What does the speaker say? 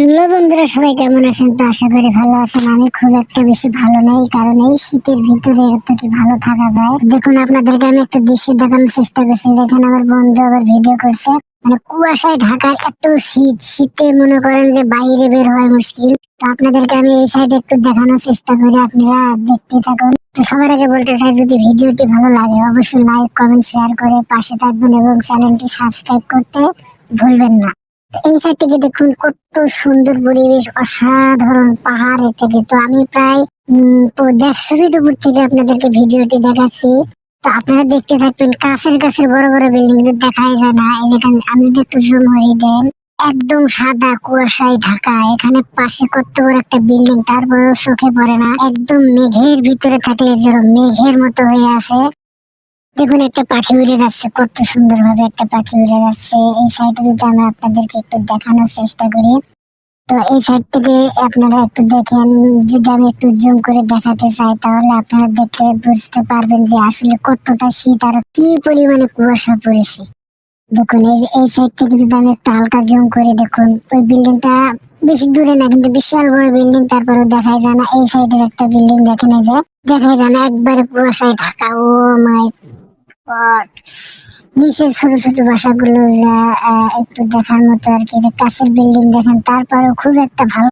Hello বন্ধুরা, সবাই কেমন আছেন? তো আশা করি ভালো আছেন। আমি খুব একটা বেশি ভালো নেই, কারণ এই শীতের ভিতরে এত কি ভালো থাকা যায়। দেখুন, আপনাদেরকে আমি একটা দৃশ্য দেখানোর চেষ্টা করছি। দেখেন, আমার বন্ধু আবার ভিডিও করছে। মানে কুয়াশায় ঢাকার এত শীতে মনে করেন যে বাইরে বের হয় মুশকিল। তো আপনাদেরকে আমি এই সাইডে একটু দেখানোর চেষ্টা করি, আপনারা দেখতে থাকুন। তো সবার আগে বলতে চাই, যদি ভিডিওটি ভালো লাগে অবশ্যই লাইক কমেন্ট শেয়ার করে পাশে থাকবেন এবং চ্যানেলটি সাবস্ক্রাইব করতে ভুলবেন না। এই সাইড থেকে দেখুন কত সুন্দর পরিবেশ, অসাধারণ পাহাড়। এ থেকে তো আমি প্রায় 150 ফিট উপর থেকে আপনাদেরকে ভিডিওটি দেখাচ্ছি। তো আপনারা দেখতে থাকবেন। কাছের কাছের বড় বড় বিল্ডিং দেখাই যায় না। এখানে আমি যদি একটু জুম হয়ে দেন, একদম সাদা কুয়াশায় ঢাকা। এখানে পাশে কত বড় একটা বিল্ডিং, তারপরেও চোখে পড়ে না। একদম মেঘের ভিতরে থাকলে যেরকম মেঘের মতো হয়ে আছে। দেখুন, একটা পাখি উড়ে যাচ্ছে, কত সুন্দর ভাবে একটা পাখি উড়ে যাচ্ছে। এই সাইডে যদি আমি আপনাদেরকে একটু দেখানোর চেষ্টা করি, তো এই সাইড থেকে আপনারা একটু দেখেন। যদি আমি একটু জুম করে দেখাতে চাই, তাহলে আপনারা দেখে বুঝতে পারবেন যে আসলে কতটা শীত আর কি পরিমাণে কুয়াশা পড়েছে। দেখুন, এই সাইড থেকে যদি আমি একটু হালকা জুম করে, দেখুন ওই বিল্ডিংটা বেশি দূরে না, কিন্তু বিশাল বড় বিল্ডিং, তারপরে দেখাই যায় না। এই সাইডের একটা বিল্ডিং দেখেন, এই যে দেখাই যায় না, একবারে কুয়াশায় ঢাকা। ও মাই গড! নিচের ছোট ছোট বাসাগুলো একটু দেখার মতো আর কি। কাছের বিল্ডিং দেখেন, তারপরেও খুব একটা ভালো